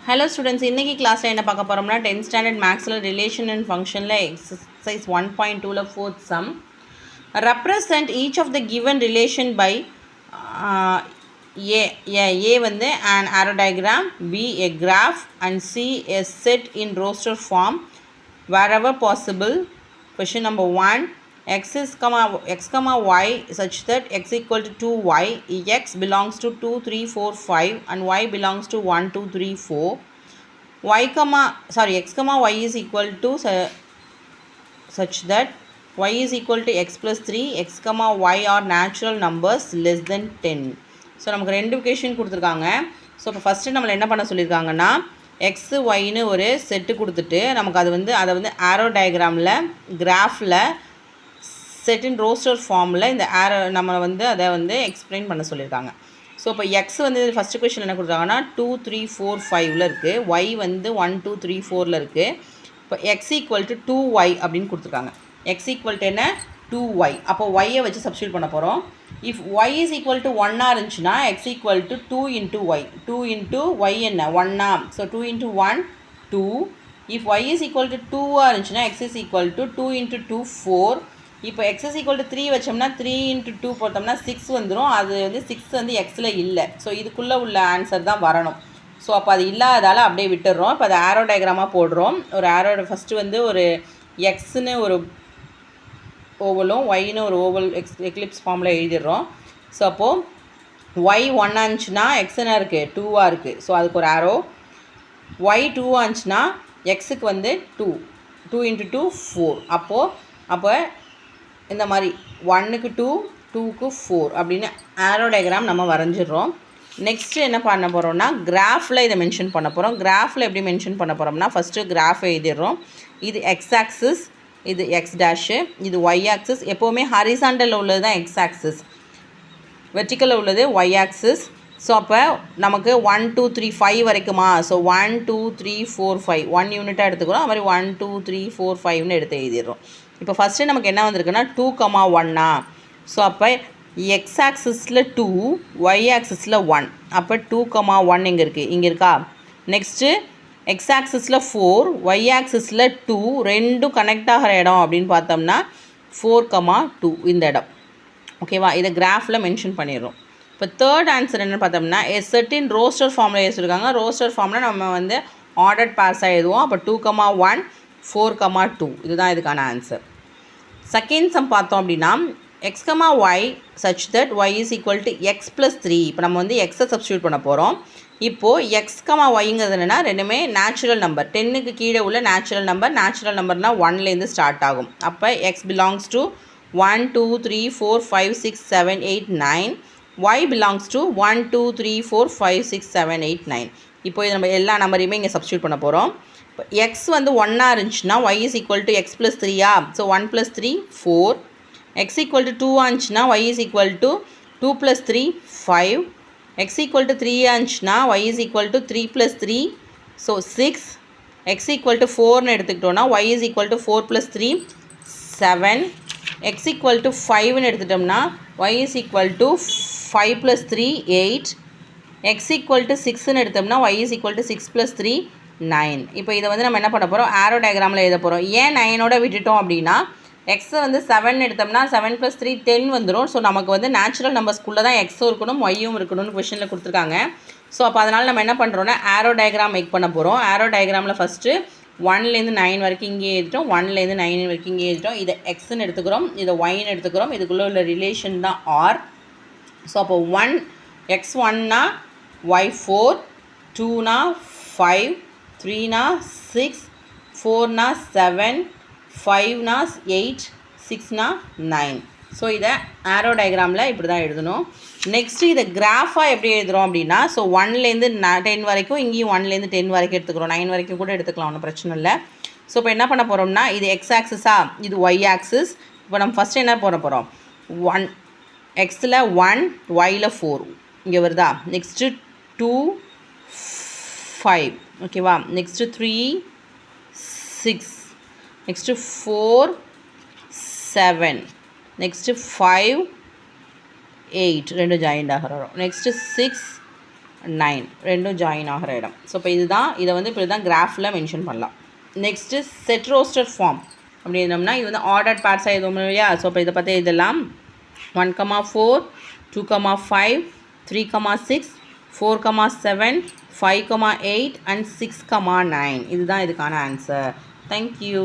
Hello students, இன்னைக்கு கிளாஸ்ல என்ன பார்க்க போறோம்னா 10th standard mathsல relation and functionல exercise 1.2ல fourth sum represent each of the given relation by A வந்து an arrow diagram, B a graph and C a set in roster form wherever possible. Question number 1, x comma y such that x equal to 2y, x belongs to 2 3 4 5 and y belongs to 1 2 3 4. X comma y is equal to such that y is equal to x plus 3, x comma y are natural numbers less than 10. So நமக்கு ரெண்டு equation கொடுத்துருக்காங்க. So இப்போ first நம்மளை என்ன பண்ண சொல்லியிருக்காங்கன்னா x ஒய்னு ஒரு set கொடுத்துட்டு நமக்கு அதை வந்து ஆரோ டயக்ராமில் கிராஃபில் செட்டின் ரோஸ்டர் ஃபார்மில் இந்த ஆரோ நம்மளை அதை எக்ஸ்பிளைன் பண்ண சொல்லியிருக்காங்க. ஸோ இப்போ எக்ஸ் ஃபஸ்ட்டு கொஷின் என்ன கொடுத்தாங்கன்னா 2 3 4 5ல் இருக்குது, ஒய் 1 2 3 4ல் இருக்குது. இப்போ எக்ஸ் ஈக்குவல் டு 2y அப்படின்னு கொடுத்துருக்காங்க. எக்ஸ் ஈக்குவல் டு என்ன 2y. அப்போ ஒய்யை வச்சு சப்ஸ்டியூட் பண்ண போகிறோம். If y is equal to 1 இருந்துச்சுன்னா x equal to 2 into y. 2 into y என்ன 1. So 2 into 1 2. If y is equal to 2 இருந்துச்சுன்னா x is equal to 2 into 2 4. இப்போ எக்ஸ் இஸ் ஈக்குவல் டு 3 வச்சோம்னா 3 இன்ட்டு 2 போட்டோம்னா 6 வந்துடும். அது 6 எக்ஸில் இல்லை. ஸோ இதுக்குள்ளே உள்ள ஆன்சர் தான் வரணும். ஸோ அப்போ அது இல்லாதால் அப்படியே விட்டுடுறோம். இப்போ அது ஆரோ டயக்ராமாக போடுறோம். ஒரு ஆரோட ஃபஸ்ட்டு ஒரு எக்ஸ்னு ஒரு ஓவலும் ஒய்னு ஒரு ஓவல் எக்லிப்ஸ் ஃபார்மில் எழுதிடுறோம். ஸோ அப்போது ஒய் 1 இருந்துச்சுன்னா எக்ஸ் என்ன இருக்குது 2 இருக்குது. ஸோ அதுக்கு ஒரு ஆரோ. ஒய் 2 இருந்துச்சுன்னா எக்ஸுக்கு 2 இன்ட்டு 2 4. அப்போ இந்த மாதிரி 1க்கு 2 2க்கு 4 அப்படின்னு ஆரோ டயக்ராம் நம்ம வரைஞ்சிடுறோம். நெக்ஸ்ட்டு என்ன பண்ண போகிறோம்னா கிராஃபில் இதை மென்ஷன் பண்ண போகிறோம். கிராஃபில் எப்படி மென்ஷன் பண்ண போகிறோம்னா ஃபஸ்ட்டு கிராஃப் எழுதிடுறோம். இது எக்ஸ் ஆக்சிஸ், இது எக்ஸ் டேஷு, இது ஒய் ஆக்சிஸ். எப்போவுமே ஹரிசாண்டலில் உள்ளது தான் எக்ஸ் ஆக்சிஸ், வெர்டிக்கலில் உள்ளது ஒய் ஆக்சிஸ். ஸோ அப்போ நமக்கு 1 2 3 5 வரைக்குமா. ஸோ 1 2 3 4 5 1 யூனிட்டாக எடுத்துக்கிறோம். அது மாதிரி 1 2 3 4 5ன்னு எடுத்து எழுதிடுறோம். இப்போ ஃபஸ்ட்டு நமக்கு என்ன வந்திருக்குன்னா 2,1. ஸோ அப்போ எக்ஸ் ஆக்சிஸில் 2, ஒய் ஆக்சிஸில் 1. அப்போ 2,1 இங்கே இருக்குது, இங்கே இருக்கா. நெக்ஸ்ட்டு எக்ஸ் ஆக்சிஸில் 4, ஒய் ஆக்சிஸில் 2, ரெண்டும் கனெக்ட் ஆகிற இடம் அப்படின்னு பார்த்தோம்னா 4,2 இந்த இடம். ஓகேவா, இதை கிராஃபில் மென்ஷன் பண்ணிடுறோம். இப்போ தேர்ட் ஆன்சர் என்ன பார்த்தோம்னா செட்டின் ரோஸ்டர் ஃபார்மில் எழுதிருக்காங்க. ரோஸ்டர் ஃபார்மில் நம்ம ஆர்டர்ட் பார்ஸாக எழுதுவோம். அப்போ 2,1 4,2 இதுதான் இதுக்கான ஆன்சர். செகண்ட் சம் பார்த்தோம் அப்படின்னா x, y such that y is equal to x plus 3. இப்போ நம்ம எக்ஸை சப்ஸ்டியூட் பண்ண போகிறோம். இப்போது x, yங்கிறது என்னென்னா ரெண்டுமே நேச்சுரல் நம்பர். 10க்கு கீழே உள்ள நேச்சுரல் நம்பர்னால் 1லேருந்து ஸ்டார்ட் ஆகும். அப்போ x belongs to 1 2 3 4 5 6 7 8 9. y belongs to 1 2 3 4 5 6 7 8 9. இப்போ இது நம்ம எல்லா நம்பரையுமே இங்கே சப்ஸ்டியூட் பண்ண போகிறோம். இப்போ x 1 இருந்துச்சுன்னா y is equal to x plus 3. So 1 plus 3 4. x equal to 2 இருந்துச்சுன்னா y is equal to 2 plus 3 5. x equal to 3 இருந்துச்சுன்னா y is equal to 3 plus 3 so 6. x equal to 4ன்னு எடுத்துக்கிட்டோன்னா y is equal to 4 plus 3 7. x equal to 5ன்னு எடுத்துட்டோம்னா y is equal to 5 plus 3 8. x equal to 6ன்னு எடுத்தோம்னா y is equal to 6 plus 3 9. இப்போ இதை நம்ம என்ன பண்ண போகிறோம் ஆரோ டயக்ராமில் எழுத போகிறோம். ஏன் 9ஓட விட்டுட்டோம் அப்படின்னா எக்ஸை 7 எடுத்தோம்னா 7 + 3 10 வந்துடும். ஸோ நமக்கு நேச்சுரல் நம்பர்ஸ்குள்ளே தான் எக்ஸும் இருக்கணும் ஒய்யும் இருக்கணும்னு கொஷனில் கொடுத்துருக்காங்க. ஸோ அப்போ அதனால் நம்ம என்ன பண்ணுறோன்னா ஆரோ டயக்ராம் மேக் பண்ண போகிறோம். ஆரோ டயக்ராமில் ஃபஸ்ட்டு 1லேருந்து 9 வரைக்கும் இங்கே எழுதிட்டோம், 1லேருந்து 9 வரைக்கும் இங்கே எழுதிட்டோம். இதை எக்ஸ்ன்னு எடுத்துக்கிறோம், இதை ஒய்ன்னு எடுத்துக்கிறோம். இதுக்குள்ளே உள்ள ரிலேஷன் தான் ஆர். ஸோ அப்போ 1 x1னா y4, 2னா 5, 3னா 6, 4னா 7, 5னா 8, 6னா 9. ஸோ இதை ஆரோ டயக்ராமில் இப்படி தான் எழுதணும். நெக்ஸ்ட்டு இதை கிராஃபாக எப்படி எழுதுகிறோம் அப்படின்னா ஸோ 1லேருந்து 10 வரைக்கும், இங்கேயும் 1லேருந்து 10 வரைக்கும் எடுத்துக்கிறோம். 9 வரைக்கும் கூட எடுத்துக்கலாம், ஒன்றும் பிரச்சனை இல்லை. ஸோ இப்போ என்ன பண்ண போகிறோம்னா இது எக்ஸ் ஆக்சிஸா, இது ஒய் ஆக்சிஸ். இப்போ நம்ம ஃபஸ்ட்டு என்ன போட போகிறோம் 1 எக்ஸில் 1 ஒயில் 4 இங்கே வருதா. நெக்ஸ்ட்டு 2 5 ஓகேவா. நெக்ஸ்ட்டு 3 6. நெக்ஸ்ட்டு 4 7. நெக்ஸ்ட்டு 5 8 ரெண்டு ஜாயிண்ட் ஆகிறோம். நெக்ஸ்ட்டு 6 9 ரெண்டும் ஜாயின் ஆகிற இடம். ஸோ இப்போ இதுதான், இதை வந்து இப்படி தான் கிராஃபில் மென்ஷன் பண்ணலாம். நெக்ஸ்ட்டு செட் ரோஸ்டர் ஃபார்ம் அப்படி இருந்தோம்னா இது வந்து ஆர்டர்ட் பார்ட்ஸாக எதுவும் இல்லையா. ஸோ இப்போ இதை பற்றி இதெல்லாம் 1,4 2,5 3,6 4,7 5,8 and 6,9 இதுதான் இதுக்கான ஆன்சர். தேங்க்யூ.